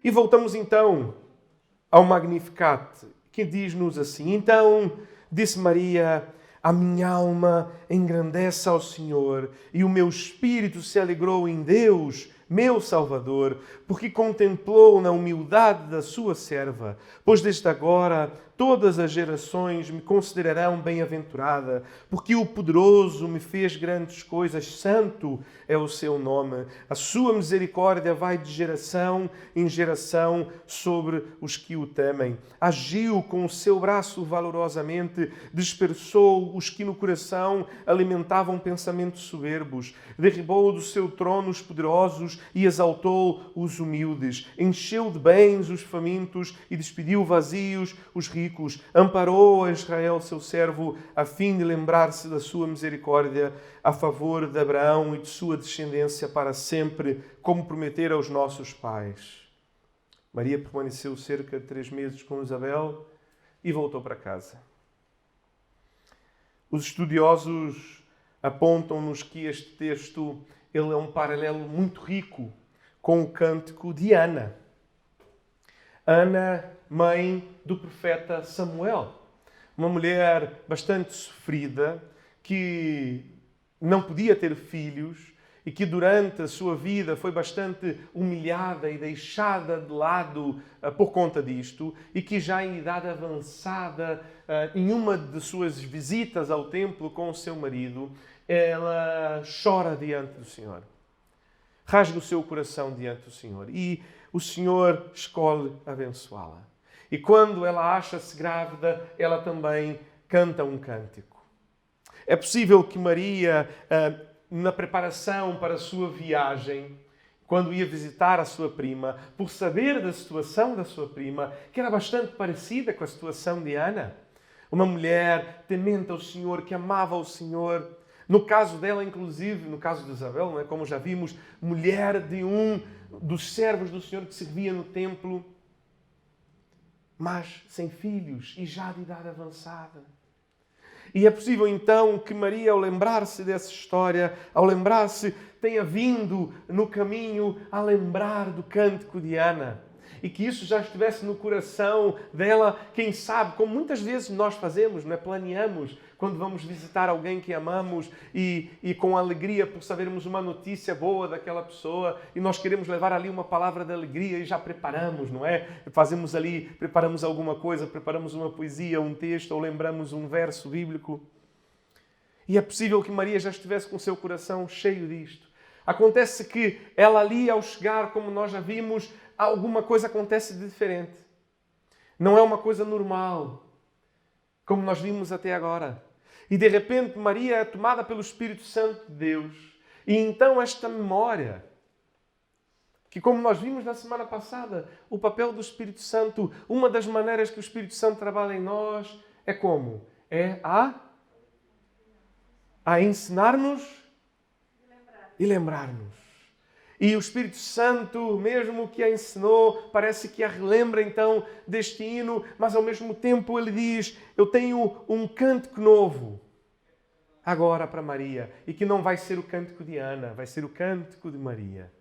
E voltamos então ao Magnificat, que diz-nos assim: Então disse Maria: a minha alma engrandece ao Senhor e o meu espírito se alegrou em Deus, meu Salvador, porque contemplou na humildade da sua serva. Pois desde agora todas as gerações me considerarão bem-aventurada, porque o Poderoso me fez grandes coisas, santo é o seu nome. A sua misericórdia vai de geração em geração sobre os que o temem. Agiu com o seu braço valorosamente, dispersou os que no coração alimentavam pensamentos soberbos, derribou do seu trono os poderosos e exaltou os humildes, encheu de bens os famintos e despediu vazios os ricos, amparou a Israel, seu servo, a fim de lembrar-se da sua misericórdia a favor de Abraão e de sua descendência para sempre, como prometera aos nossos pais. Maria permaneceu cerca de 3 meses com Isabel e voltou para casa. Os estudiosos apontam-nos que este texto ele é um paralelo muito rico com o cântico de Ana. Ana, mãe do profeta Samuel. Uma mulher bastante sofrida, que não podia ter filhos e que durante a sua vida foi bastante humilhada e deixada de lado por conta disto, e que já em idade avançada, em uma de suas visitas ao templo com o seu marido, ela chora diante do Senhor. Rasga o seu coração diante do Senhor e o Senhor escolhe abençoá-la. E quando ela acha-se grávida, ela também canta um cântico. É possível que Maria, na preparação para a sua viagem, quando ia visitar a sua prima, por saber da situação da sua prima, que era bastante parecida com a situação de Ana, uma mulher temente ao Senhor, que amava o Senhor. No caso dela, inclusive, no caso de Isabel, não é? Como já vimos, mulher de um dos servos do Senhor que servia no templo, mas sem filhos e já de idade avançada. E é possível então que Maria, ao lembrar-se dessa história, ao lembrar-se, tenha vindo no caminho a lembrar do cântico de Ana. E que isso já estivesse no coração dela, quem sabe, como muitas vezes nós fazemos, não é? Planeamos quando vamos visitar alguém que amamos e com alegria por sabermos uma notícia boa daquela pessoa e nós queremos levar ali uma palavra de alegria e já preparamos, não é? Fazemos ali, preparamos alguma coisa, preparamos uma poesia, um texto ou lembramos um verso bíblico. E é possível que Maria já estivesse com o seu coração cheio disto. Acontece que ela ali, ao chegar, como nós já vimos, alguma coisa acontece de diferente. Não é uma coisa normal, como nós vimos até agora. E de repente Maria é tomada pelo Espírito Santo de Deus. E então esta memória, que como nós vimos na semana passada, o papel do Espírito Santo, uma das maneiras que o Espírito Santo trabalha em nós é como? É a ensinar-nos e lembrar-nos. E o Espírito Santo, mesmo que a ensinou, parece que a relembra então deste hino, mas ao mesmo tempo ele diz: eu tenho um cântico novo agora para Maria. E que não vai ser o cântico de Ana, vai ser o cântico de Maria.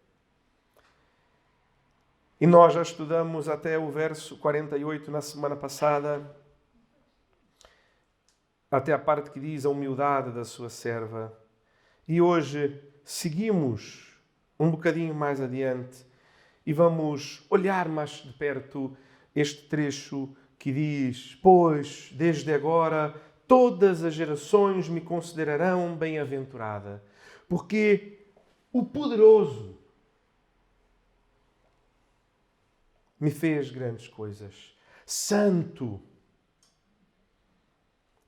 E nós já estudamos até o verso 48 na semana passada, até a parte que diz a humildade da sua serva. E hoje seguimos um bocadinho mais adiante e vamos olhar mais de perto este trecho que diz: pois desde agora todas as gerações me considerarão bem-aventurada, porque o Poderoso me fez grandes coisas. Santo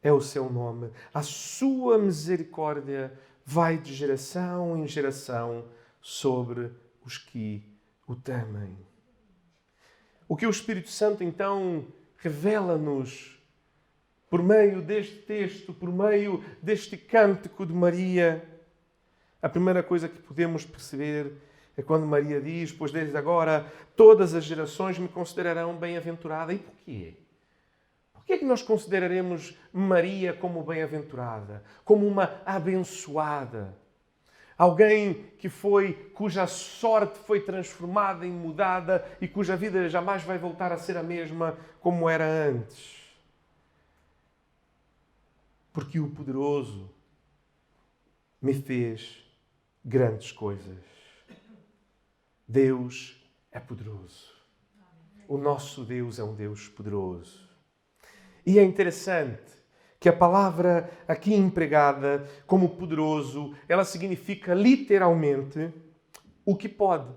é o seu nome. A sua misericórdia vai de geração em geração sobre os que o temem. O que o Espírito Santo então revela-nos por meio deste texto, por meio deste cântico de Maria, a primeira coisa que podemos perceber é quando Maria diz: pois desde agora todas as gerações me considerarão bem-aventurada. E porquê? Porquê é que nós consideraremos Maria como bem-aventurada, como uma abençoada? Alguém cuja sorte foi transformada e mudada e cuja vida jamais vai voltar a ser a mesma como era antes. Porque o poderoso me fez grandes coisas. Deus é poderoso. O nosso Deus é um Deus poderoso. E é interessante que a palavra aqui empregada como poderoso, ela significa literalmente o que pode.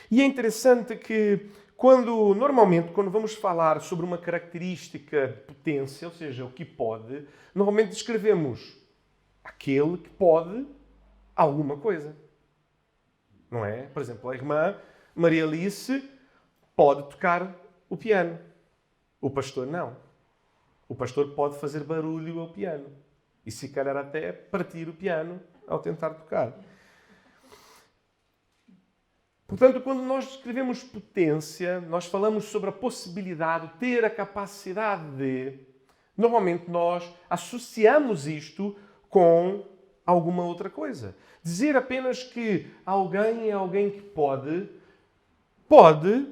E é interessante que normalmente quando vamos falar sobre uma característica de potência, ou seja, o que pode, normalmente descrevemos aquele que pode alguma coisa. Não é? Por exemplo, a irmã Maria Alice pode tocar o piano. O pastor não. O pastor pode fazer barulho ao piano. E se calhar até partir o piano ao tentar tocar. Portanto, quando nós descrevemos potência, nós falamos sobre a possibilidade de ter a capacidade de... Normalmente nós associamos isto com alguma outra coisa. Dizer apenas que alguém é alguém que pode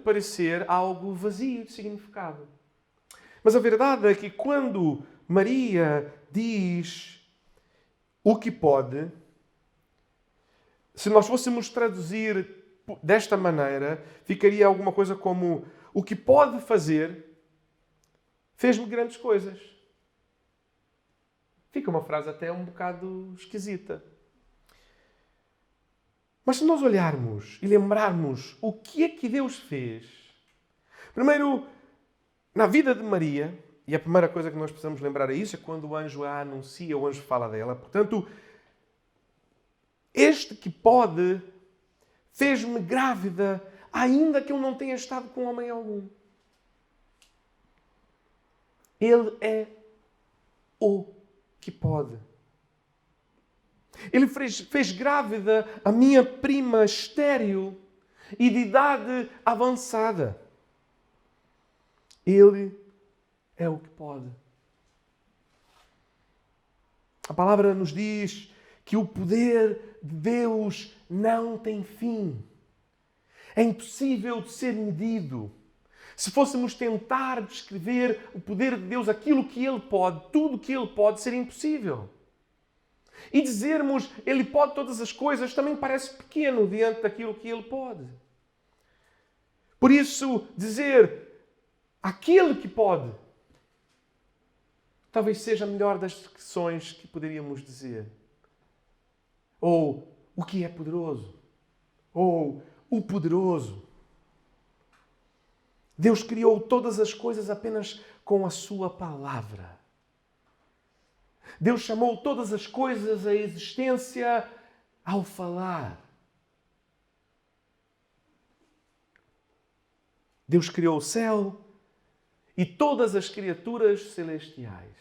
parecer algo vazio de significado. Mas a verdade é que quando Maria diz o que pode, se nós fôssemos traduzir desta maneira, ficaria alguma coisa como: o que pode fazer fez-me grandes coisas. Fica uma frase até um bocado esquisita. Mas se nós olharmos e lembrarmos o que é que Deus fez, primeiro, na vida de Maria, e a primeira coisa que nós precisamos lembrar é isso, é quando o anjo a anuncia, o anjo fala dela. Portanto, este que pode fez-me grávida, ainda que eu não tenha estado com homem algum. Ele é o que pode. Ele fez grávida a minha prima estéril e de idade avançada. Ele é o que pode. A palavra nos diz que o poder de Deus não tem fim. É impossível de ser medido. Se fôssemos tentar descrever o poder de Deus, aquilo que Ele pode, tudo o que Ele pode, seria impossível. E dizermos Ele pode todas as coisas também parece pequeno diante daquilo que Ele pode. Por isso, dizer aquele que pode, talvez seja a melhor das descrições que poderíamos dizer. Ou o que é poderoso. Ou o poderoso. Deus criou todas as coisas apenas com a sua palavra. Deus chamou todas as coisas à existência ao falar. Deus criou o céu e todas as criaturas celestiais.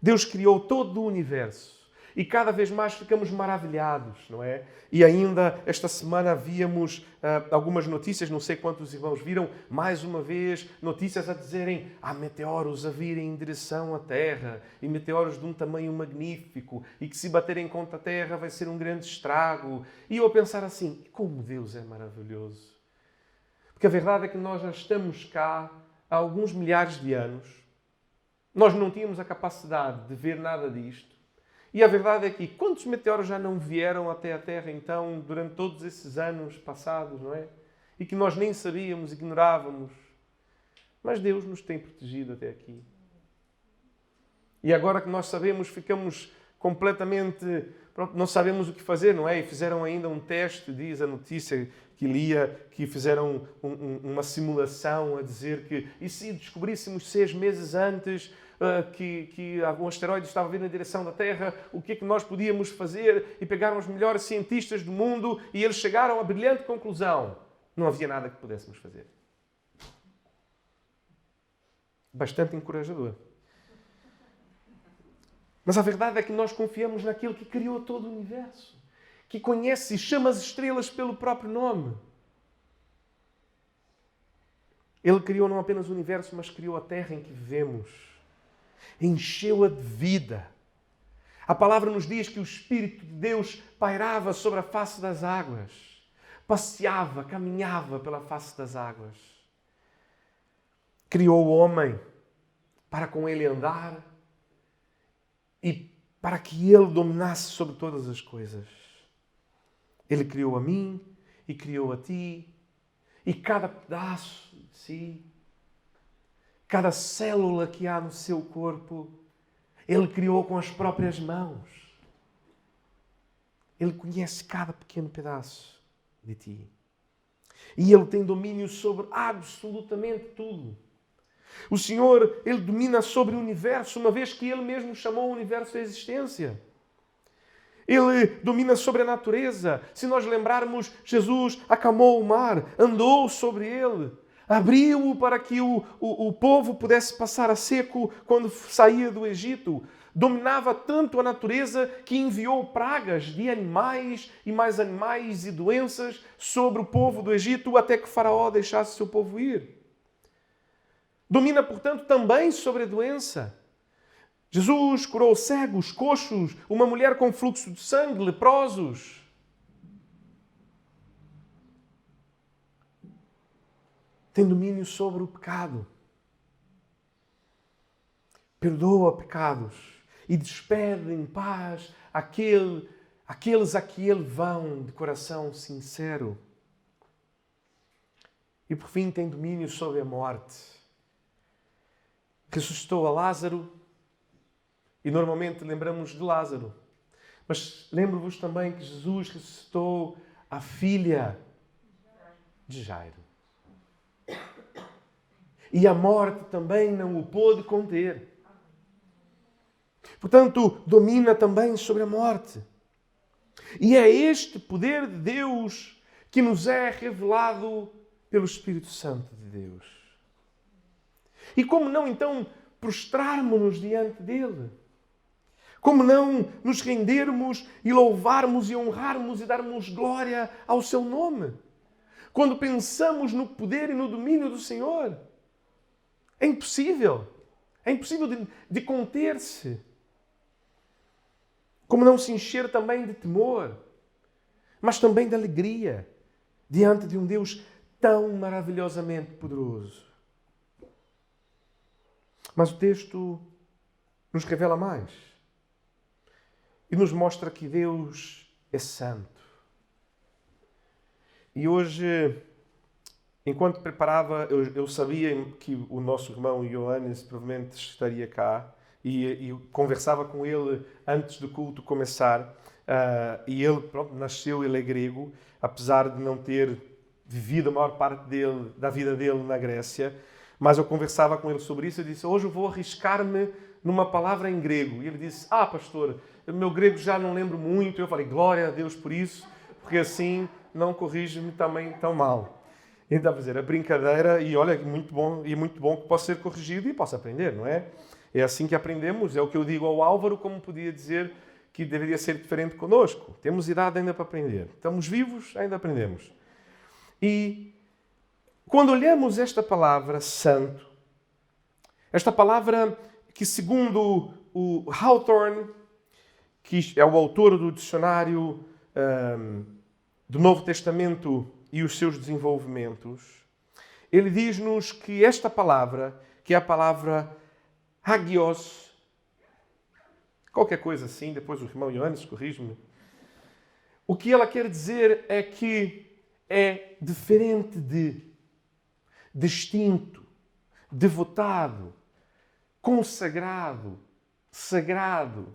Deus criou todo o universo. E cada vez mais ficamos maravilhados, não é? E ainda esta semana víamos algumas notícias, não sei quantos irmãos viram, mais uma vez, notícias a dizerem há meteoros a virem em direção à Terra, e meteoros de um tamanho magnífico, e que se baterem contra a Terra vai ser um grande estrago. E eu a pensar assim, como Deus é maravilhoso. Porque a verdade é que nós já estamos cá há alguns milhares de anos, nós não tínhamos a capacidade de ver nada disto. E a verdade é que quantos meteoros já não vieram até a Terra, então, durante todos esses anos passados, não é? E que nós nem sabíamos, ignorávamos. Mas Deus nos tem protegido até aqui. E agora que nós sabemos, ficamos completamente... não sabemos o que fazer, não é? E fizeram ainda um teste, diz a notícia que lia, que fizeram uma simulação a dizer que... E se descobríssemos 6 meses antes... que um asteroide estava vindo na direção da Terra, o que é que nós podíamos fazer? E pegaram os melhores cientistas do mundo e eles chegaram à brilhante conclusão: não havia nada que pudéssemos fazer. Bastante encorajador. Mas a verdade é que nós confiamos naquele que criou todo o universo, que conhece e chama as estrelas pelo próprio nome. Ele criou não apenas o universo, mas criou a Terra em que vivemos. Encheu-a de vida. A palavra nos diz que o Espírito de Deus pairava sobre a face das águas, passeava, caminhava pela face das águas. Criou o homem para com ele andar e para que ele dominasse sobre todas as coisas. Ele criou a mim e criou a ti, e cada pedaço de si, cada célula que há no seu corpo, Ele criou com as próprias mãos. Ele conhece cada pequeno pedaço de ti. E Ele tem domínio sobre absolutamente tudo. O Senhor, Ele domina sobre o universo, uma vez que Ele mesmo chamou o universo à existência. Ele domina sobre a natureza. Se nós lembrarmos, Jesus acalmou o mar, andou sobre ele, abriu-o para que o povo pudesse passar a seco quando saía do Egito. Dominava tanto a natureza que enviou pragas de animais e mais animais e doenças sobre o povo do Egito até que Faraó deixasse seu povo ir. Domina, portanto, também sobre a doença. Jesus curou cegos, coxos, uma mulher com fluxo de sangue, leprosos. Tem domínio sobre o pecado. Perdoa pecados e despede em paz aqueles a que Ele vão de coração sincero. E por fim tem domínio sobre a morte. Ressuscitou a Lázaro. E normalmente lembramos de Lázaro. Mas lembro-vos também que Jesus ressuscitou a filha de Jairo. E a morte também não o pôde conter. Portanto, domina também sobre a morte. E é este poder de Deus que nos é revelado pelo Espírito Santo de Deus. E como não, então, prostrarmos-nos diante dele? Como não nos rendermos e louvarmos e honrarmos e darmos glória ao seu nome? Quando pensamos no poder e no domínio do Senhor. É impossível. É impossível de conter-se. Como não se encher também de temor, mas também de alegria diante de um Deus tão maravilhosamente poderoso. Mas o texto nos revela mais. E nos mostra que Deus é santo. E hoje, enquanto preparava, eu sabia que o nosso irmão Ioannis provavelmente estaria cá e conversava com ele antes do culto começar. E ele, pronto, nasceu, ele é grego, apesar de não ter vivido a maior parte da vida dele na Grécia. Mas eu conversava com ele sobre isso e disse, hoje eu vou arriscar-me numa palavra em grego. E ele disse, pastor, o meu grego já não lembro muito. Eu falei, glória a Deus por isso, porque assim não corrige-me também tão mal. Então, a dizer, a brincadeira, e olha, muito bom que possa ser corrigido e possa aprender, não é? É assim que aprendemos, é o que eu digo ao Álvaro, como podia dizer que deveria ser diferente connosco. Temos idade ainda para aprender. Estamos vivos, ainda aprendemos. E quando olhamos esta palavra santo, esta palavra que segundo o Hawthorne, que é o autor do dicionário do Novo Testamento e os seus desenvolvimentos, ele diz-nos que esta palavra, que é a palavra hagios, qualquer coisa assim, depois o irmão Ioannis corrige-me, o que ela quer dizer é que é diferente de, distinto, devotado, consagrado, sagrado.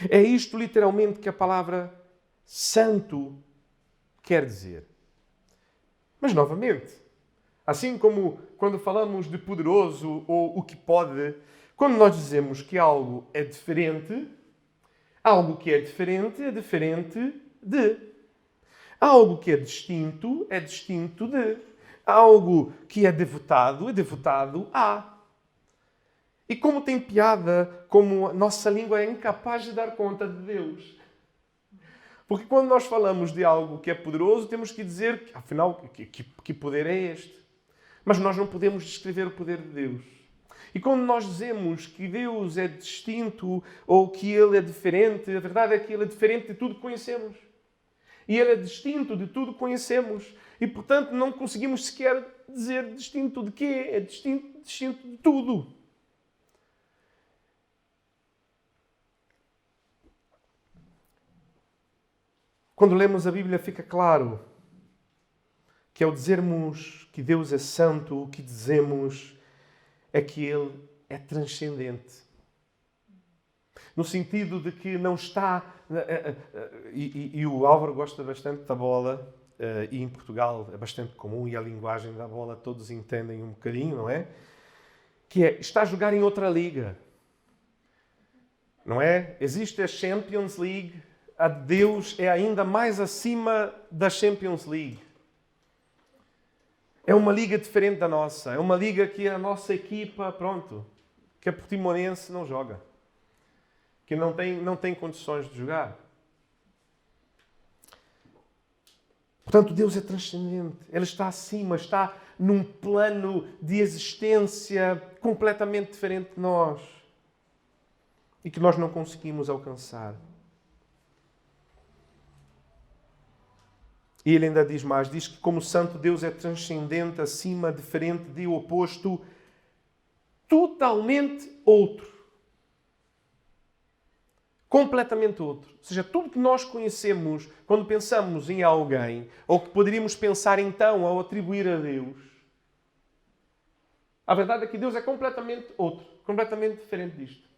É isto literalmente que a palavra santo quer dizer. Mas novamente, assim como quando falamos de poderoso ou o que pode, quando nós dizemos que algo é diferente é diferente de. Algo que é distinto de. Algo que é devotado a. E como tem piada, como a nossa língua é incapaz de dar conta de Deus. Porque quando nós falamos de algo que é poderoso, temos que dizer, afinal, que poder é este? Mas nós não podemos descrever o poder de Deus. E quando nós dizemos que Deus é distinto ou que Ele é diferente, a verdade é que Ele é diferente de tudo que conhecemos. E Ele é distinto de tudo que conhecemos. E, portanto, não conseguimos sequer dizer distinto de quê? É distinto de tudo. Quando lemos a Bíblia fica claro que ao dizermos que Deus é santo, o que dizemos é que Ele é transcendente. No sentido de que não está... E o Álvaro gosta bastante da bola, e em Portugal é bastante comum, e a linguagem da bola todos entendem um bocadinho, não é? Que é, está a jogar em outra liga. Não é? Existe a Champions League, a de Deus é ainda mais acima da Champions League. É uma liga diferente da nossa. É uma liga que a nossa equipa, pronto, que a Portimonense não joga. Que não tem condições de jogar. Portanto, Deus é transcendente. Ele está acima, está num plano de existência completamente diferente de nós. E que nós não conseguimos alcançar. E ele ainda diz mais, diz que como santo Deus é transcendente, acima, diferente, de oposto, totalmente outro. Completamente outro. Ou seja, tudo que nós conhecemos quando pensamos em alguém, ou que poderíamos pensar então ao atribuir a Deus, a verdade é que Deus é completamente outro, completamente diferente disto.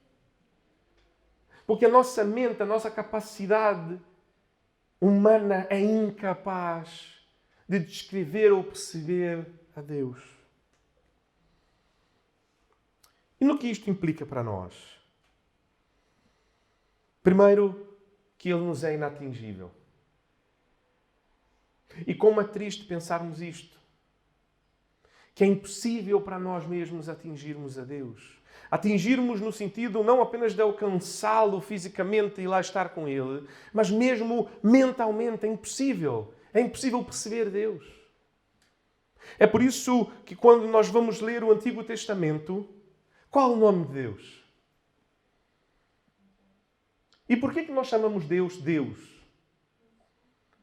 Porque a nossa mente, a nossa capacidade humana é incapaz de descrever ou perceber a Deus. E no que isto implica para nós? Primeiro, que Ele nos é inatingível. E como é triste pensarmos isto. Que é impossível para nós mesmos atingirmos a Deus. Atingirmos no sentido não apenas de alcançá-lo fisicamente e lá estar com Ele, mas mesmo mentalmente é impossível. É impossível perceber Deus. É por isso que quando nós vamos ler o Antigo Testamento, qual o nome de Deus? E porquê que nós chamamos Deus Deus?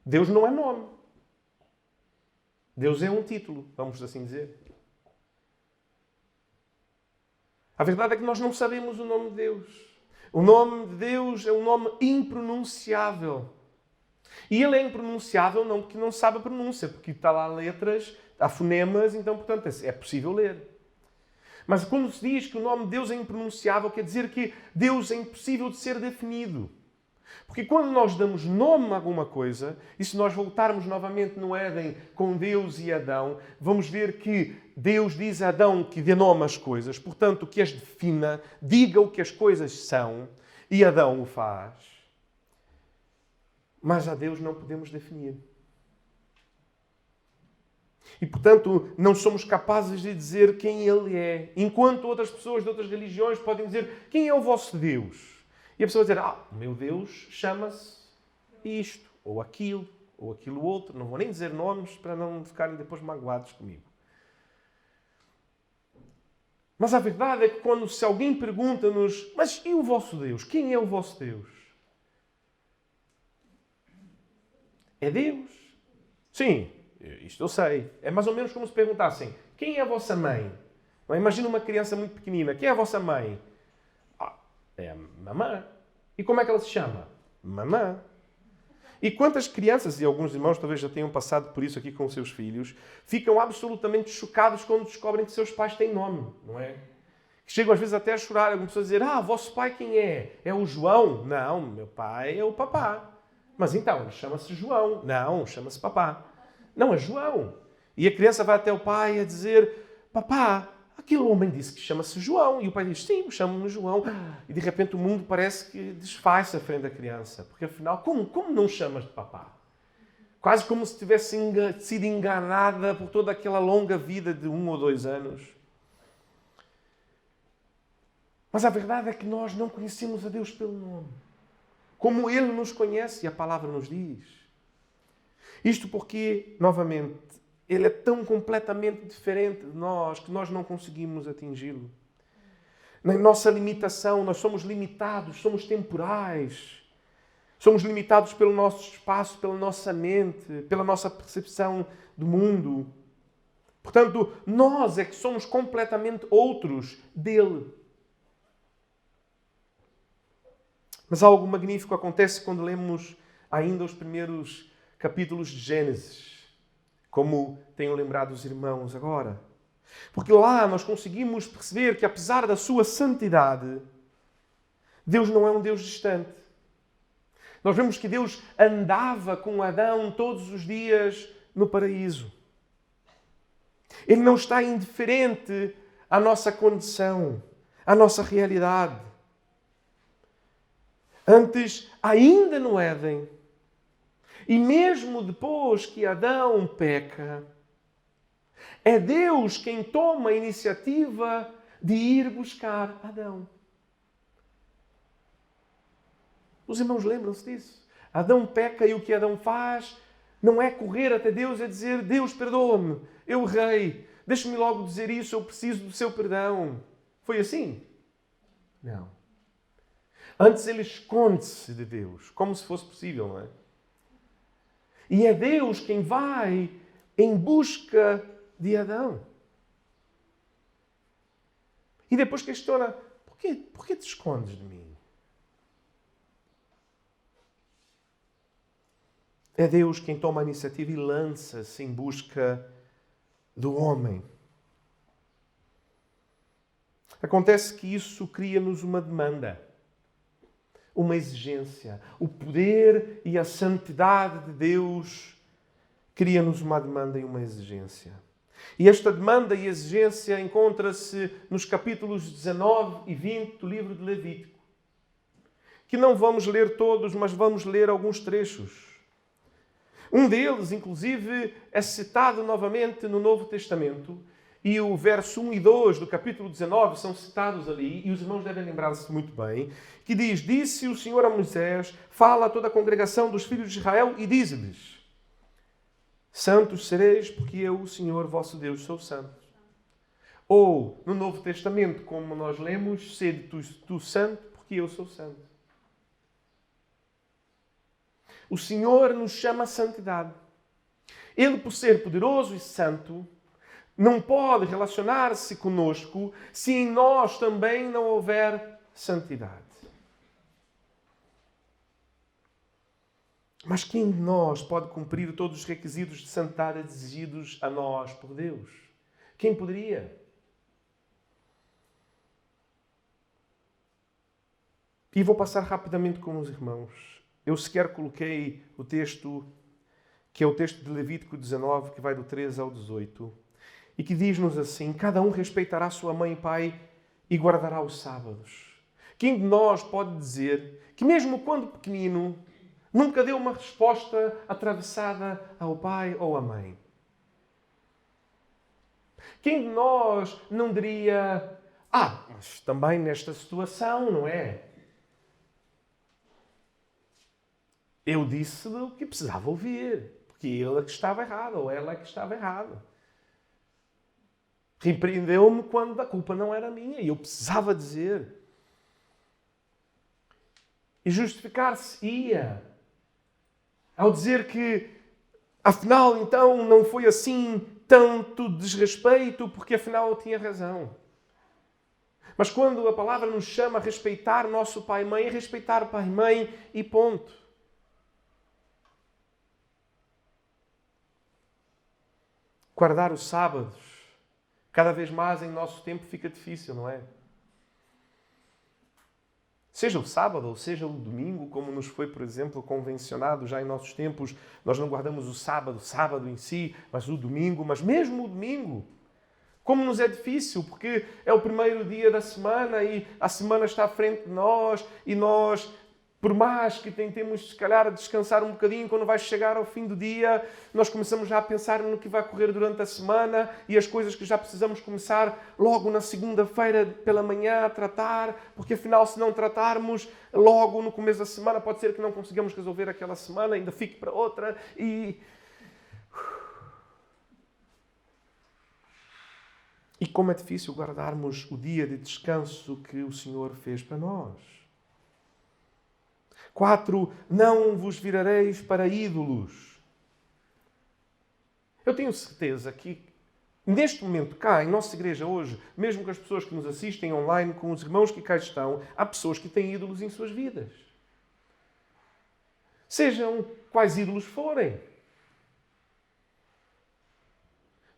Deus não é nome. Deus é um título, vamos assim dizer. A verdade é que nós não sabemos o nome de Deus. O nome de Deus é um nome impronunciável. E ele é impronunciável não porque não sabe a pronúncia, porque está lá letras, há fonemas, então, portanto, é possível ler. Mas quando se diz que o nome de Deus é impronunciável, quer dizer que Deus é impossível de ser definido. Porque quando nós damos nome a alguma coisa, e se nós voltarmos novamente no Éden com Deus e Adão, vamos ver que Deus diz a Adão que dê nome às coisas, portanto, que as defina, diga o que as coisas são, e Adão o faz. Mas a Deus não podemos definir. E, portanto, não somos capazes de dizer quem Ele é. Enquanto outras pessoas de outras religiões podem dizer quem é o vosso Deus. E a pessoa vai dizer, o meu Deus chama-se isto, ou aquilo outro. Não vou nem dizer nomes para não ficarem depois magoados comigo. Mas a verdade é que se alguém pergunta-nos, mas e o vosso Deus? Quem é o vosso Deus? É Deus. Sim, isto eu sei. É mais ou menos como se perguntassem, quem é a vossa mãe? Imagina uma criança muito pequenina, quem é a vossa mãe? É a mamã. E como é que ela se chama? Mamã. E quantas crianças, e alguns irmãos talvez já tenham passado por isso aqui com os seus filhos, ficam absolutamente chocados quando descobrem que seus pais têm nome, não é? Que chegam às vezes até a chorar, algumas pessoas a dizer, vosso pai quem é? É o João? Não, meu pai é o papá. Mas então, chama-se João. Não, chama-se papá. Não, é João. E a criança vai até o pai a dizer, papá, aquele homem disse que chama-se João. E o pai diz, sim, chama-me João. E de repente o mundo parece que desfaz-se à frente da criança. Porque afinal, como não chamas de papá? Quase como se tivesse sido enganada por toda aquela longa vida de 1 ou 2 anos. Mas a verdade é que nós não conhecemos a Deus pelo nome. Como Ele nos conhece e a palavra nos diz. Isto porque, novamente, Ele é tão completamente diferente de nós que nós não conseguimos atingi-lo. na nossa limitação. Nós somos limitados, somos temporais. Somos limitados pelo nosso espaço, pela nossa mente, pela nossa percepção do mundo. Portanto, nós é que somos completamente outros dele. Mas algo magnífico acontece quando lemos ainda os primeiros capítulos de Gênesis, como tenho lembrado os irmãos agora. Porque lá nós conseguimos perceber que, apesar da sua santidade, Deus não é um Deus distante. Nós vemos que Deus andava com Adão todos os dias no paraíso. Ele não está indiferente à nossa condição, à nossa realidade. Antes, ainda no Éden, e mesmo depois que Adão peca, é Deus quem toma a iniciativa de ir buscar Adão. Os irmãos lembram-se disso? Adão peca e o que Adão faz não é correr até Deus e dizer: Deus, perdoa-me, eu errei, deixe-me logo dizer isso, eu preciso do seu perdão. Foi assim? Não. Antes ele esconde-se de Deus, como se fosse possível, não é? E é Deus quem vai em busca de Adão. E depois questiona: por que te escondes de mim? É Deus quem toma a iniciativa e lança-se em busca do homem. Acontece que isso cria-nos uma demanda, uma exigência. O poder e a santidade de Deus cria-nos uma demanda e uma exigência. E esta demanda e exigência encontra-se nos capítulos 19 e 20 do livro de Levítico, que não vamos ler todos, mas vamos ler alguns trechos. Um deles, inclusive, é citado novamente no Novo Testamento, e o verso 1 e 2 do capítulo 19 são citados ali, e os irmãos devem lembrar-se muito bem, que diz: Disse o Senhor a Moisés, fala a toda a congregação dos filhos de Israel e dize-lhes: Santos sereis, porque eu, o Senhor vosso Deus, sou santo. Ou, no Novo Testamento, como nós lemos, sede tu santo, porque eu sou santo. O Senhor nos chama a santidade. Ele, por ser poderoso e santo, não pode relacionar-se conosco se em nós também não houver santidade. Mas quem de nós pode cumprir todos os requisitos de santidade exigidos a nós por Deus? Quem poderia? E vou passar rapidamente com os irmãos. Eu sequer coloquei o texto, que é o texto de Levítico 19, que vai do 13 ao 18, e que diz-nos assim: cada um respeitará sua mãe e pai e guardará os sábados. Quem de nós pode dizer que, mesmo quando pequenino, nunca deu uma resposta atravessada ao pai ou à mãe? Quem de nós não diria: mas também nesta situação, não é? Eu disse-lhe o que precisava ouvir, porque ele é que estava errado, ou ela é que estava errada. Repreendeu-me quando a culpa não era minha, e eu precisava dizer. E justificar-se-ia ao dizer que, afinal, então, não foi assim tanto desrespeito, porque afinal eu tinha razão. Mas quando a palavra nos chama a respeitar nosso pai e mãe, é respeitar pai e mãe e ponto. Guardar os sábados, cada vez mais em nosso tempo fica difícil, não é? Seja o sábado ou seja o domingo, como nos foi, por exemplo, convencionado já em nossos tempos, nós não guardamos o sábado em si, mas o domingo, mas mesmo o domingo, como nos é difícil, porque é o primeiro dia da semana e a semana está à frente de nós e nós, por mais que tentemos, se calhar, descansar um bocadinho, quando vai chegar ao fim do dia, nós começamos já a pensar no que vai correr durante a semana e as coisas que já precisamos começar logo na segunda-feira pela manhã a tratar, porque afinal, se não tratarmos logo no começo da semana, pode ser que não consigamos resolver aquela semana, ainda fique para outra e E como é difícil guardarmos o dia de descanso que o Senhor fez para nós. 4. Não vos virareis para ídolos. Eu tenho certeza que, neste momento, cá, em nossa igreja hoje, mesmo com as pessoas que nos assistem online, com os irmãos que cá estão, há pessoas que têm ídolos em suas vidas. Sejam quais ídolos forem.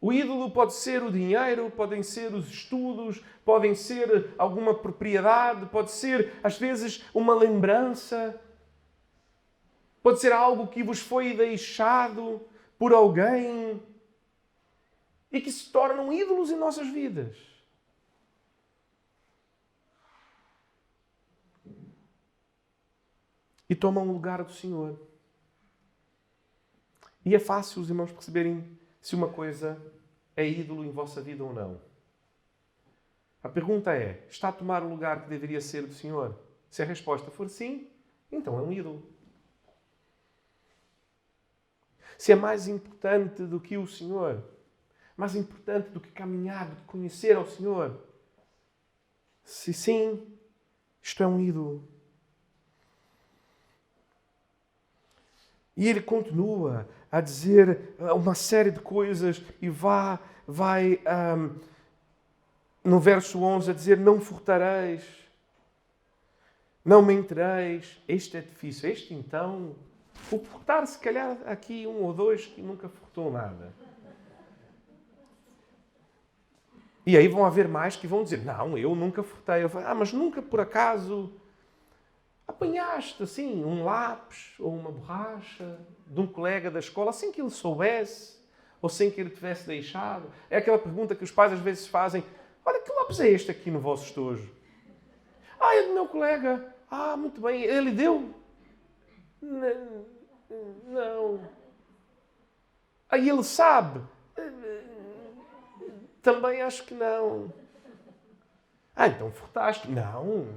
O ídolo pode ser o dinheiro, podem ser os estudos, podem ser alguma propriedade, pode ser, às vezes, uma lembrança. Pode ser algo que vos foi deixado por alguém e que se tornam ídolos em nossas vidas. E tomam o lugar do Senhor. E é fácil os irmãos perceberem se uma coisa é ídolo em vossa vida ou não. A pergunta é, está a tomar o lugar que deveria ser do Senhor? Se a resposta for sim, então é um ídolo. Se é mais importante do que o Senhor, mais importante do que caminhar, do que conhecer ao Senhor, se sim, isto é um ídolo. E ele continua a dizer uma série de coisas e vai no verso 11 a dizer: não furtareis, não mentireis. Este é difícil. Este então, o furtar, se calhar aqui um ou dois que nunca furtou nada. E aí vão haver mais que vão dizer: não, eu nunca furtei. Eu falo, mas nunca por acaso apanhaste assim um lápis ou uma borracha de um colega da escola sem que ele soubesse ou sem que ele tivesse deixado? É aquela pergunta que os pais às vezes fazem: olha, que lápis é este aqui no vosso estojo? Ah, é do meu colega. Ah, muito bem. Ele deu? Não. Aí ele sabe? Também acho que não. Ah, então furtaste? Não,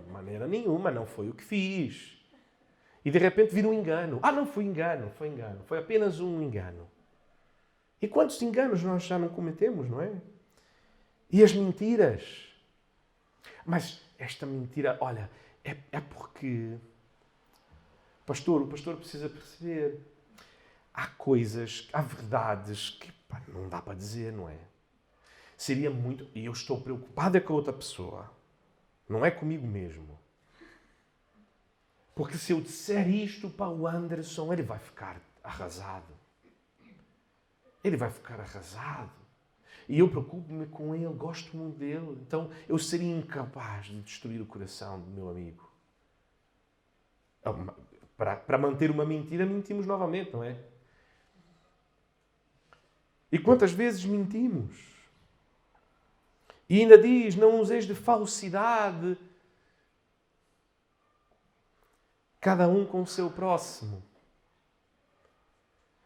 de maneira nenhuma, não foi o que fiz. E de repente vira um engano. Ah, não foi engano, foi engano. Foi apenas um engano. E quantos enganos nós já não cometemos, não é? E as mentiras. Mas esta mentira, olha, é porque... o pastor precisa perceber. Há coisas, há verdades que não dá para dizer, não é? Seria muito... E eu estou preocupado com a outra pessoa. Não é comigo mesmo. Porque se eu disser isto para o Anderson, ele vai ficar arrasado. Ele vai ficar arrasado. E eu preocupo-me com ele, gosto muito dele. Então eu seria incapaz de destruir o coração do meu amigo. Para manter uma mentira, mentimos novamente, não é? E quantas vezes mentimos? E ainda diz, não useis de falsidade, cada um com o seu próximo.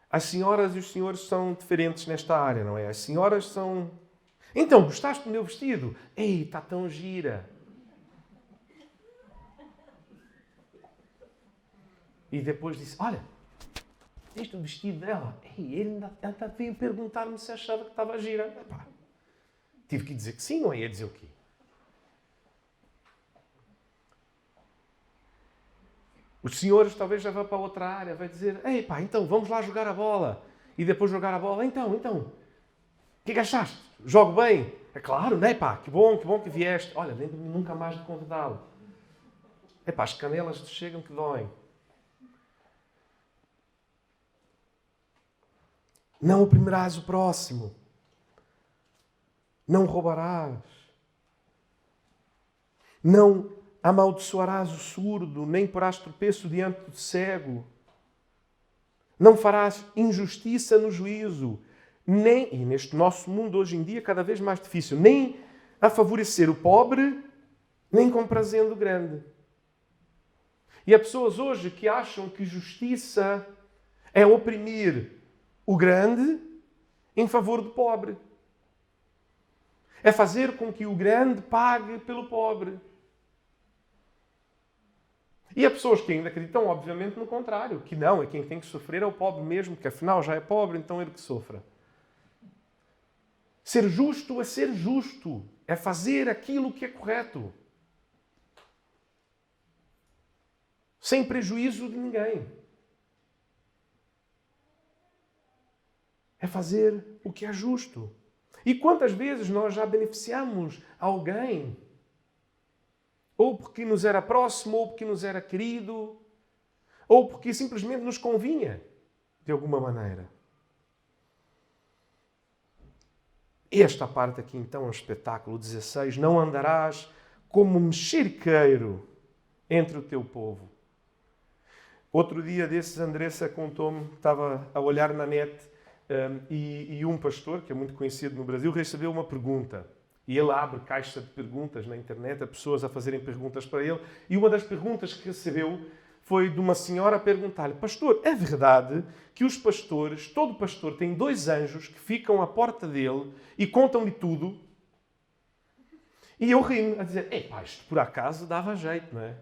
As senhoras e os senhores são diferentes nesta área, não é? As senhoras são... Então, gostaste do meu vestido? Ei, está tão gira. E depois disse, olha, este é o vestido dela. Ei, ele ainda veio perguntar-me se achava que estava gira. Epá, tive que dizer que sim, não é? Ia dizer o quê? Os senhores talvez já vão para outra área, vai dizer, ei pá, então vamos lá jogar a bola. E depois jogar a bola, então, o que achaste? Jogo bem? É claro, não é pá, que bom que vieste. Olha, lembro-me nunca mais de convidá-lo. É pá, as canelas te chegam que doem. Não oprimirás o próximo. Não roubarás. Não amaldiçoarás o surdo, nem porás tropeço diante do cego. Não farás injustiça no juízo, nem, e neste nosso mundo hoje em dia cada vez mais difícil, nem a favorecer o pobre, nem comprazendo o grande. E há pessoas hoje que acham que justiça é oprimir o grande em favor do pobre. É fazer com que o grande pague pelo pobre. E há pessoas que ainda acreditam, obviamente, no contrário. Que não, é quem tem que sofrer é o pobre mesmo, que afinal já é pobre, então ele que sofra. Ser justo é ser justo. É fazer aquilo que é correto. Sem prejuízo de ninguém. É fazer o que é justo. E quantas vezes nós já beneficiamos alguém? Ou porque nos era próximo, ou porque nos era querido, ou porque simplesmente nos convinha, de alguma maneira. Esta parte aqui, então, é um espetáculo 16. Não andarás como mexeriqueiro entre o teu povo. Outro dia desses, a Andressa contou-me, estava a olhar na net, e um pastor, que é muito conhecido no Brasil, recebeu uma pergunta. E ele abre caixa de perguntas na internet, a pessoas a fazerem perguntas para ele. E uma das perguntas que recebeu foi de uma senhora a perguntar-lhe: pastor, é verdade que os pastores, todo pastor tem 2 anjos que ficam à porta dele e contam-lhe tudo? E eu ri-me a dizer: isto por acaso dava jeito, não é?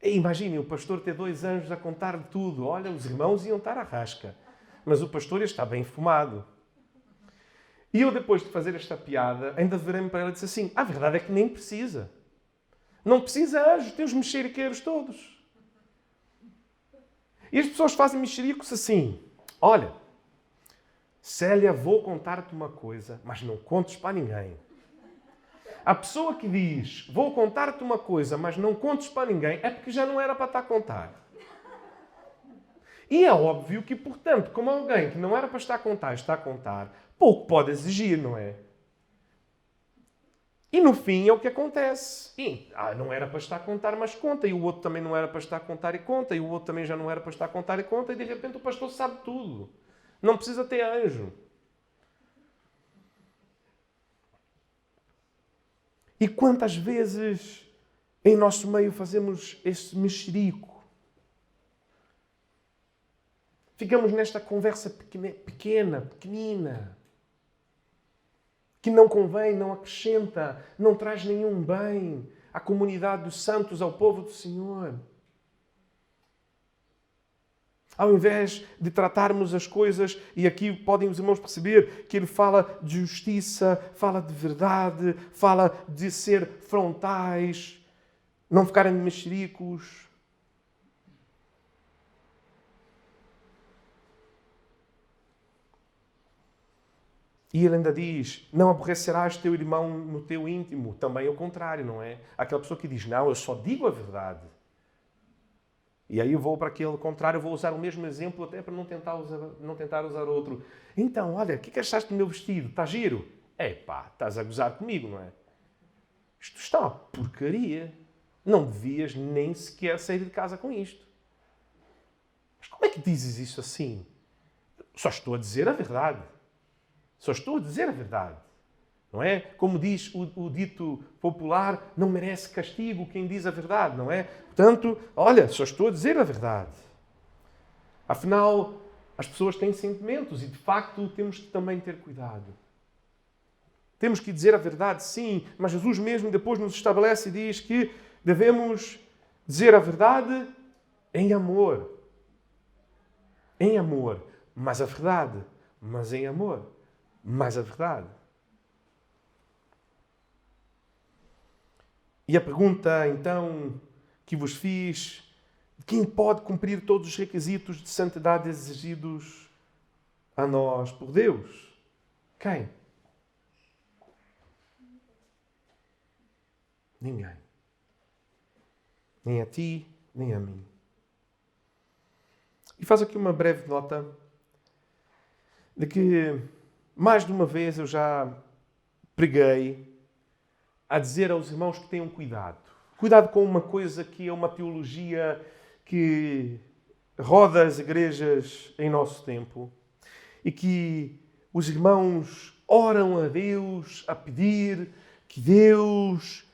Imaginem o pastor ter 2 anjos a contar-lhe tudo. Olha, os irmãos iam estar à rasca. Mas o pastor está bem fumado. E eu, depois de fazer esta piada, ainda virei-me para ela e disse assim: a verdade é que nem precisa. Não precisa anjos, tem os mexeriqueiros todos. E as pessoas fazem mexericos assim: olha, Célia, vou contar-te uma coisa, mas não contes para ninguém. A pessoa que diz: vou contar-te uma coisa, mas não contes para ninguém, é porque já não era para estar a contar. E é óbvio que, portanto, como alguém que não era para estar a contar, está a contar, pouco pode exigir, não é? E no fim é o que acontece. Não era para estar a contar, mas conta. E o outro também não era para estar a contar e conta. E o outro também já não era para estar a contar e conta. E de repente o pastor sabe tudo. Não precisa ter anjo. E quantas vezes em nosso meio fazemos esse mexerico? Ficamos nesta conversa pequenina, que não convém, não acrescenta, não traz nenhum bem à comunidade dos santos, ao povo do Senhor. Ao invés de tratarmos as coisas, e aqui podem os irmãos perceber que ele fala de justiça, fala de verdade, fala de ser frontais, não ficarem mexericos. E ele ainda diz: não aborrecerás teu irmão no teu íntimo. Também é o contrário, não é? Aquela pessoa que diz: não, eu só digo a verdade. E aí eu vou para aquele contrário, eu vou usar o mesmo exemplo até para não tentar usar outro. Então, olha, o que achaste do meu vestido? Está giro? Estás a gozar comigo, não é? Isto está uma porcaria. Não devias nem sequer sair de casa com isto. Mas como é que dizes isso assim? Só estou a dizer a verdade. Só estou a dizer a verdade. Não é? Como diz o dito popular, não merece castigo quem diz a verdade, não é? Portanto, olha, só estou a dizer a verdade. Afinal, as pessoas têm sentimentos e, de facto, temos que também ter cuidado. Temos que dizer a verdade, sim, mas Jesus mesmo depois nos estabelece e diz que devemos dizer a verdade em amor. Em amor. Mas a verdade. Mas em amor. Mas a verdade. E a pergunta, então, que vos fiz: quem pode cumprir todos os requisitos de santidade exigidos a nós por Deus? Quem? Ninguém. Nem a ti, nem a mim. E faço aqui uma breve nota de que, mais de uma vez, eu já preguei a dizer aos irmãos que tenham cuidado. Cuidado com uma coisa que é uma teologia que roda as igrejas em nosso tempo e que os irmãos oram a Deus a pedir que Deus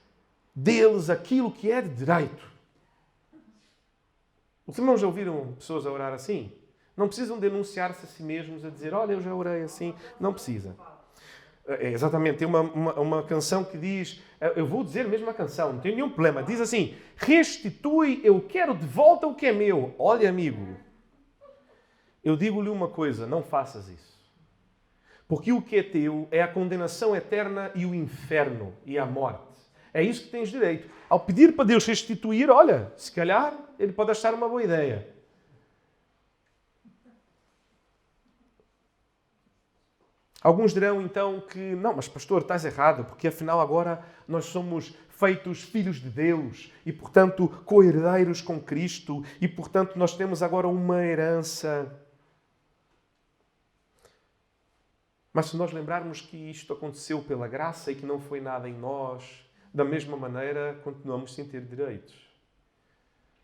dê-lhes aquilo que é de direito. Os irmãos já ouviram pessoas a orar assim? Não precisam denunciar-se a si mesmos, a dizer: olha, eu já orei assim. Não precisa. Exatamente, tem uma canção que diz, eu vou dizer mesmo a canção, não tem nenhum problema, diz assim: restitui, eu quero de volta o que é meu. Olha, amigo, eu digo-lhe uma coisa: não faças isso. Porque o que é teu é a condenação eterna e o inferno e a morte. É isso que tens direito. Ao pedir para Deus restituir, olha, se calhar ele pode achar uma boa ideia. Alguns dirão então que, não, mas pastor, estás errado, porque afinal agora nós somos feitos filhos de Deus e, portanto, co-herdeiros com Cristo e, portanto, nós temos agora uma herança. Mas se nós lembrarmos que isto aconteceu pela graça e que não foi nada em nós, da mesma maneira continuamos sem ter direitos.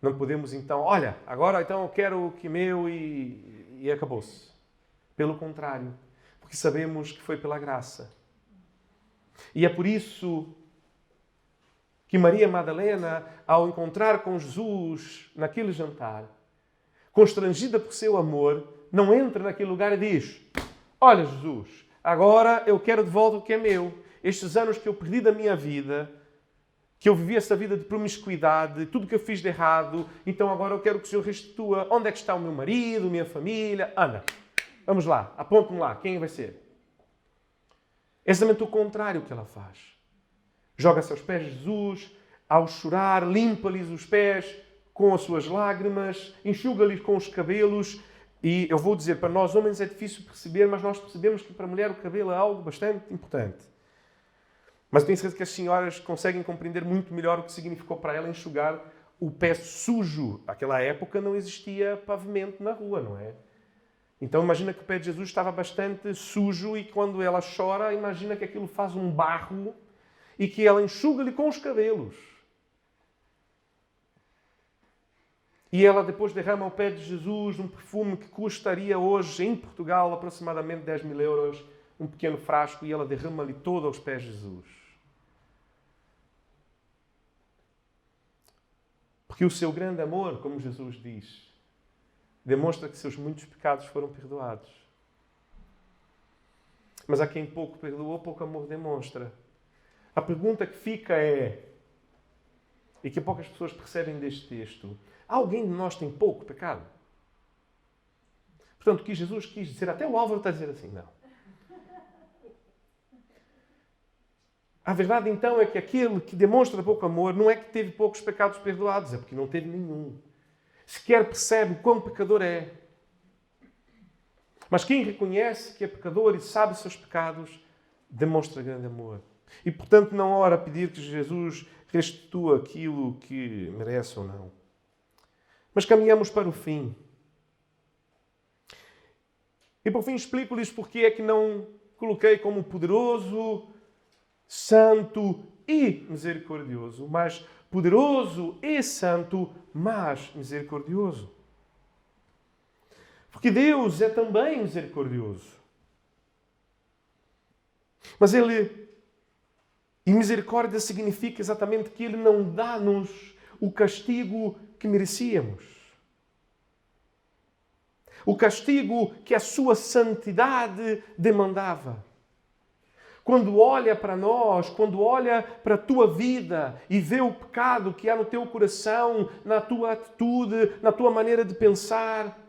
Não podemos então, olha, agora então eu quero o que é meu e acabou-se. Pelo contrário, porque sabemos que foi pela graça. E é por isso que Maria Madalena, ao encontrar com Jesus naquele jantar, constrangida por seu amor, não entra naquele lugar e diz: olha, Jesus, agora eu quero de volta o que é meu. Estes anos que eu perdi da minha vida, que eu vivi essa vida de promiscuidade, tudo que eu fiz de errado, então agora eu quero que o Senhor restitua. Onde é que está o meu marido, minha família? Anda, vamos lá, aponte-me lá, quem vai ser? É exatamente o contrário que ela faz. Joga-se aos pés de Jesus, ao chorar, limpa-lhes os pés com as suas lágrimas, enxuga-lhes com os cabelos. E eu vou dizer, para nós homens é difícil perceber, mas nós percebemos que para a mulher o cabelo é algo bastante importante. Mas tenho certeza que as senhoras conseguem compreender muito melhor o que significou para ela enxugar o pé sujo. Naquela época não existia pavimento na rua, não é? Então imagina que o pé de Jesus estava bastante sujo e quando ela chora, imagina que aquilo faz um barro e que ela enxuga-lhe com os cabelos. E ela depois derrama ao pé de Jesus um perfume que custaria hoje, em Portugal, aproximadamente 10 mil euros, um pequeno frasco, e ela derrama-lhe todo aos pés de Jesus. Porque o seu grande amor, como Jesus diz, demonstra que seus muitos pecados foram perdoados. Mas a quem pouco perdoou, pouco amor demonstra. A pergunta que fica é, e que poucas pessoas percebem deste texto: alguém de nós tem pouco pecado? Portanto, o que Jesus quis dizer, até o Álvaro está a dizer assim, não. A verdade então é que aquele que demonstra pouco amor não é que teve poucos pecados perdoados, é porque não teve nenhum. Sequer percebe o quão pecador é. Mas quem reconhece que é pecador e sabe os seus pecados, demonstra grande amor. E, portanto, não ora a pedir que Jesus restitua aquilo que merece ou não. Mas caminhamos para o fim. E, por fim, explico-lhes porque é que não coloquei como poderoso, santo e misericordioso, mas poderoso e santo, mas misericordioso. Porque Deus é também misericordioso. Mas e misericórdia significa exatamente que Ele não dá-nos o castigo que merecíamos. O castigo que a sua santidade demandava. Quando olha para nós, quando olha para a tua vida e vê o pecado que há no teu coração, na tua atitude, na tua maneira de pensar,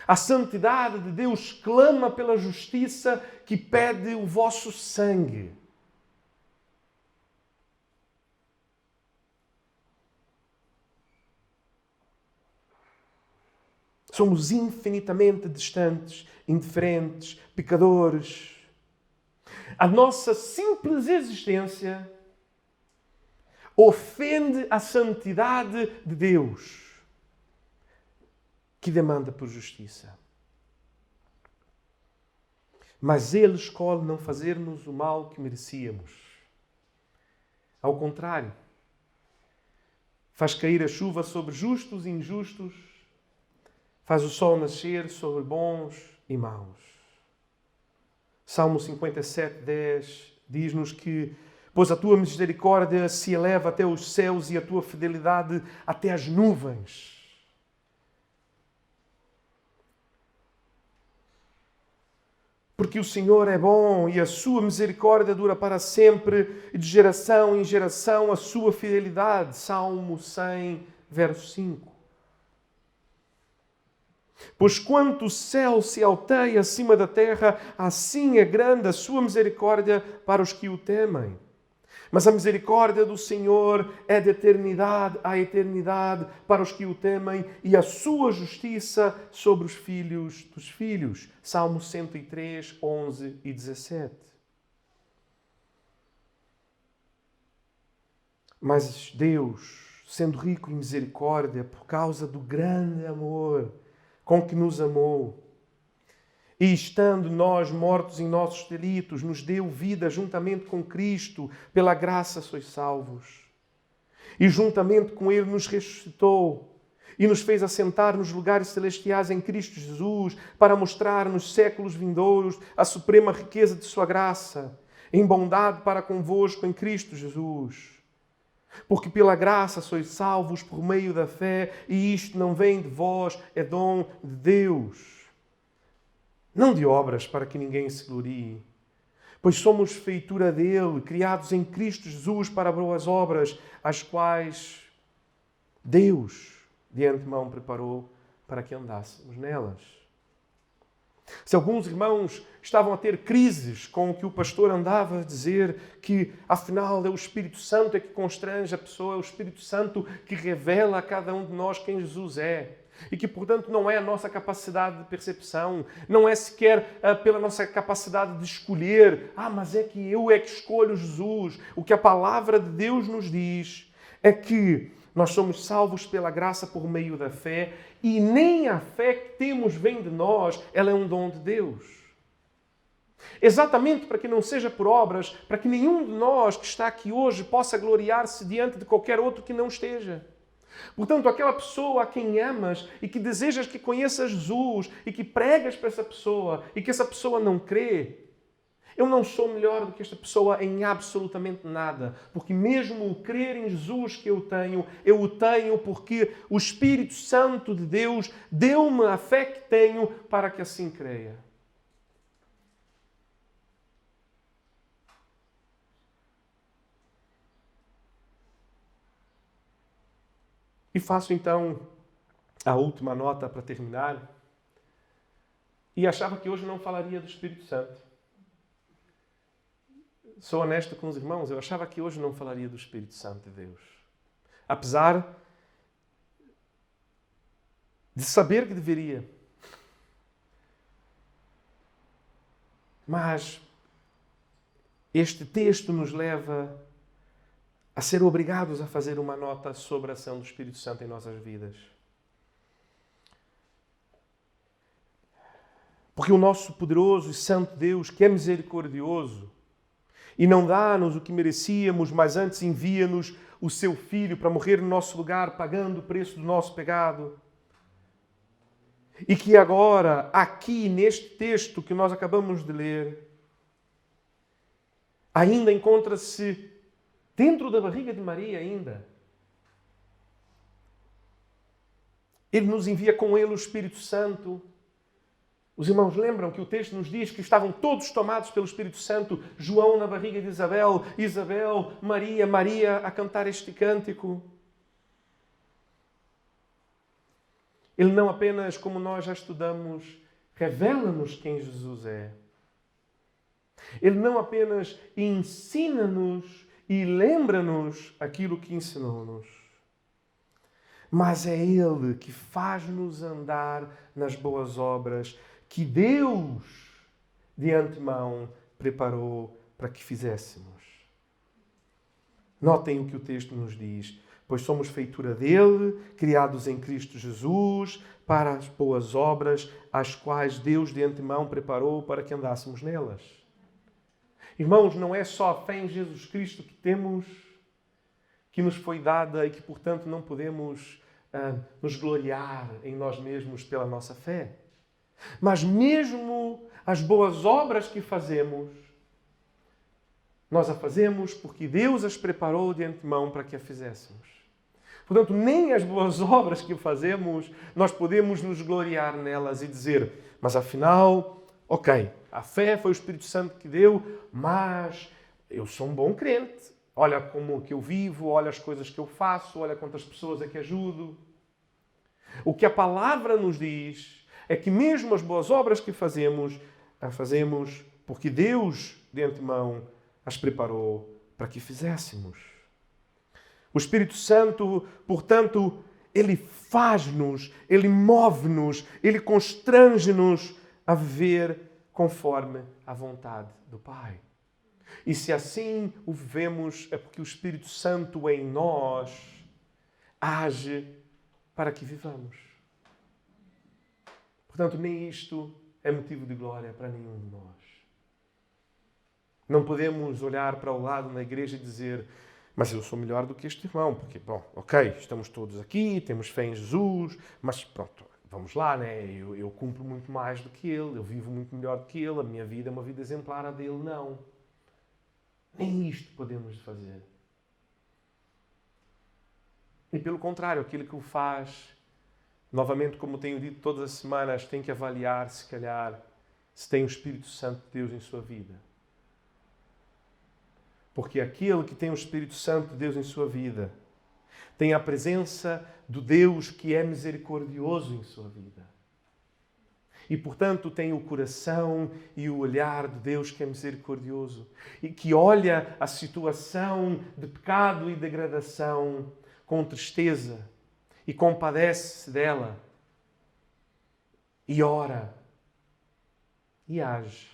a santidade de Deus clama pela justiça que pede o vosso sangue. Somos infinitamente distantes, indiferentes, pecadores. A nossa simples existência ofende a santidade de Deus, que demanda por justiça. Mas Ele escolhe não fazer-nos o mal que merecíamos. Ao contrário, faz cair a chuva sobre justos e injustos, faz o sol nascer sobre bons e maus. Salmo 57, 10 diz-nos que pois a tua misericórdia se eleva até os céus e a tua fidelidade até as nuvens. Porque o Senhor é bom e a sua misericórdia dura para sempre e de geração em geração a sua fidelidade. Salmo 100, verso 5. Pois quanto o céu se alteia acima da terra, assim é grande a sua misericórdia para os que o temem. Mas a misericórdia do Senhor é de eternidade a eternidade para os que o temem, e a sua justiça sobre os filhos dos filhos. Salmo 103, 11 e 17. Mas Deus, sendo rico em misericórdia, por causa do grande amor com que nos amou, e estando nós mortos em nossos delitos, nos deu vida juntamente com Cristo, pela graça sois salvos. E juntamente com Ele nos ressuscitou e nos fez assentar nos lugares celestiais em Cristo Jesus, para mostrar nos séculos vindouros a suprema riqueza de sua graça, em bondade para convosco em Cristo Jesus. Porque pela graça sois salvos por meio da fé, e isto não vem de vós, é dom de Deus. Não de obras para que ninguém se glorie. Pois somos feitura dele, criados em Cristo Jesus para boas obras, as quais Deus de antemão preparou para que andássemos nelas. Se alguns irmãos estavam a ter crises com o que o pastor andava a dizer, que afinal é o Espírito Santo é que constrange a pessoa, é o Espírito Santo que revela a cada um de nós quem Jesus é. E que, portanto, não é a nossa capacidade de percepção, não é sequer pela nossa capacidade de escolher. Mas é que eu é que escolho Jesus. O que a palavra de Deus nos diz é que nós somos salvos pela graça por meio da fé, e nem a fé que temos vem de nós, ela é um dom de Deus. Exatamente para que não seja por obras, para que nenhum de nós que está aqui hoje possa gloriar-se diante de qualquer outro que não esteja. Portanto, aquela pessoa a quem amas e que desejas que conheça Jesus e que pregas para essa pessoa e que essa pessoa não crê, eu não sou melhor do que esta pessoa em absolutamente nada, porque mesmo o crer em Jesus que eu o tenho porque o Espírito Santo de Deus deu-me a fé que tenho para que assim creia. E faço então a última nota para terminar. E achava que hoje não falaria do Espírito Santo. Sou honesto com os irmãos, eu achava que hoje não falaria do Espírito Santo de Deus. Apesar de saber que deveria. Mas este texto nos leva a ser obrigados a fazer uma nota sobre a ação do Espírito Santo em nossas vidas. Porque o nosso poderoso e santo Deus, que é misericordioso e não dá-nos o que merecíamos, mas antes envia-nos o seu Filho para morrer no nosso lugar, pagando o preço do nosso pecado. E que agora, aqui neste texto que nós acabamos de ler, ainda encontra-se dentro da barriga de Maria ainda. Ele nos envia com ele o Espírito Santo. Os irmãos lembram que o texto nos diz que estavam todos tomados pelo Espírito Santo. João na barriga de Isabel, Isabel, Maria, Maria a cantar este cântico. Ele não apenas, como nós já estudamos, revela-nos quem Jesus é. Ele não apenas ensina-nos e lembra-nos aquilo que ensinou-nos. Mas é Ele que faz-nos andar nas boas obras que Deus, de antemão, preparou para que fizéssemos. Notem o que o texto nos diz. Pois somos feitura dele, criados em Cristo Jesus, para as boas obras, as quais Deus de antemão preparou para que andássemos nelas. Irmãos, não é só a fé em Jesus Cristo que temos, que nos foi dada e que, portanto, não podemos nos gloriar em nós mesmos pela nossa fé. Mas mesmo as boas obras que fazemos, nós a fazemos porque Deus as preparou de antemão para que a fizéssemos. Portanto, nem as boas obras que fazemos, nós podemos nos gloriar nelas e dizer, mas afinal, ok, a fé foi o Espírito Santo que deu, mas eu sou um bom crente. Olha como que eu vivo, olha as coisas que eu faço, olha quantas pessoas é que ajudo. O que a palavra nos diz é que mesmo as boas obras que fazemos, as fazemos porque Deus, de antemão, as preparou para que fizéssemos. O Espírito Santo, portanto, ele faz-nos, ele move-nos, ele constrange-nos a viver conforme a vontade do Pai. E se assim o vivemos, é porque o Espírito Santo em nós age para que vivamos. Portanto, nem isto é motivo de glória para nenhum de nós. Não podemos olhar para o lado na igreja e dizer: mas eu sou melhor do que este irmão, porque, bom, ok, estamos todos aqui, temos fé em Jesus, mas pronto, vamos lá, né? Eu cumpro muito mais do que ele, eu vivo muito melhor do que ele, a minha vida é uma vida exemplar, a dele não. Nem isto podemos fazer. E pelo contrário, aquilo que o faz, novamente, como tenho dito todas as semanas, tem que avaliar, se calhar, se tem o Espírito Santo de Deus em sua vida. Porque aquele que tem o Espírito Santo de Deus em sua vida tem a presença do Deus que é misericordioso em sua vida. E, portanto, tem o coração e o olhar de Deus que é misericordioso e que olha a situação de pecado e degradação com tristeza e compadece-se dela e ora e age.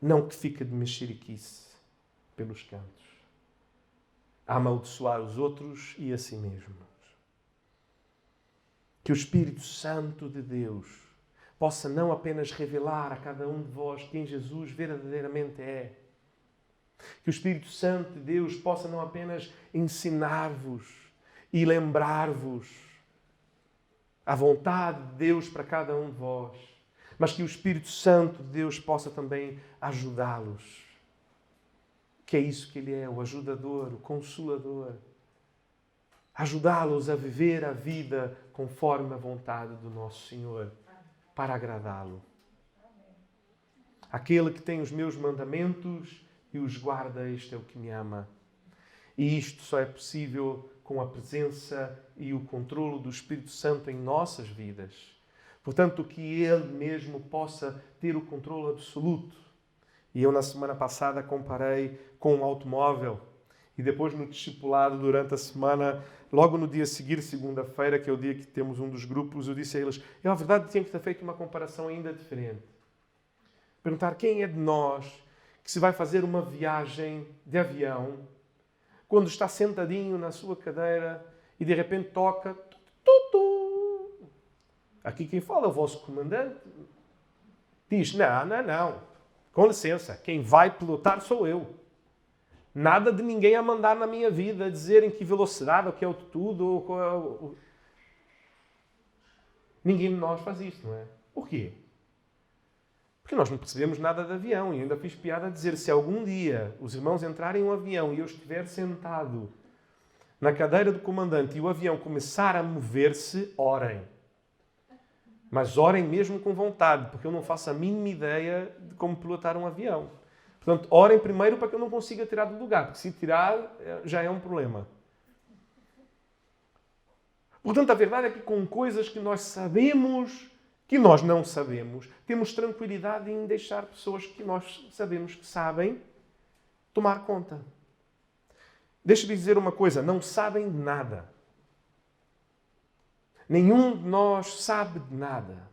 Não que fica de mexeriquice pelos cantos, a amaldiçoar os outros e a si mesmo. Que o Espírito Santo de Deus possa não apenas revelar a cada um de vós quem Jesus verdadeiramente é. Que o Espírito Santo de Deus possa não apenas ensinar-vos e lembrar-vos a vontade de Deus para cada um de vós, mas que o Espírito Santo de Deus possa também ajudá-los. Que é isso que Ele é, o ajudador, o consolador. Ajudá-los a viver a vida conforme a vontade do nosso Senhor, para agradá-lo. Aquele que tem os meus mandamentos e os guarda, este é o que me ama. E isto só é possível com a presença e o controlo do Espírito Santo em nossas vidas. Portanto, que Ele mesmo possa ter o controle absoluto. E eu, na semana passada, comparei com um automóvel. E depois, no discipulado, durante a semana, logo no dia a seguir, segunda-feira, que é o dia que temos um dos grupos, eu disse a eles: eu, na verdade, tinha que ter feito uma comparação ainda diferente. Perguntar quem é de nós que se vai fazer uma viagem de avião, quando está sentadinho na sua cadeira e de repente toca... Aqui quem fala é o vosso comandante. Diz: não. Com licença, quem vai pilotar sou eu. Nada de ninguém a mandar na minha vida, a dizer em que velocidade, ou que altitude, ou qual... Ninguém de nós faz isso, não é? Por quê? Porque nós não percebemos nada de avião. E ainda fiz piada a dizer: se algum dia os irmãos entrarem em um avião e eu estiver sentado na cadeira do comandante e o avião começar a mover-se, orem. Mas orem mesmo com vontade, porque eu não faço a mínima ideia de como pilotar um avião. Portanto, orem primeiro para que eu não consiga tirar do lugar, porque se tirar já é um problema. Portanto, a verdade é que com coisas que nós sabemos que nós não sabemos, temos tranquilidade em deixar pessoas que nós sabemos que sabem tomar conta. Deixa-me dizer uma coisa: não sabem nada. Nenhum de nós sabe de nada.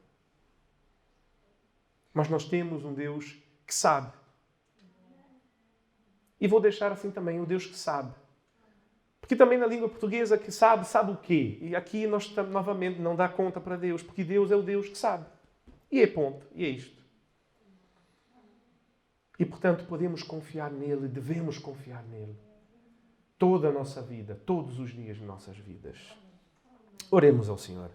Mas nós temos um Deus que sabe. E vou deixar assim também, o Deus que sabe. Porque também na língua portuguesa que sabe o quê? E aqui nós novamente não dá conta para Deus, porque Deus é o Deus que sabe. E é ponto, e é isto. E portanto podemos confiar nele, devemos confiar nele. Toda a nossa vida, todos os dias de nossas vidas. Oremos ao Senhor.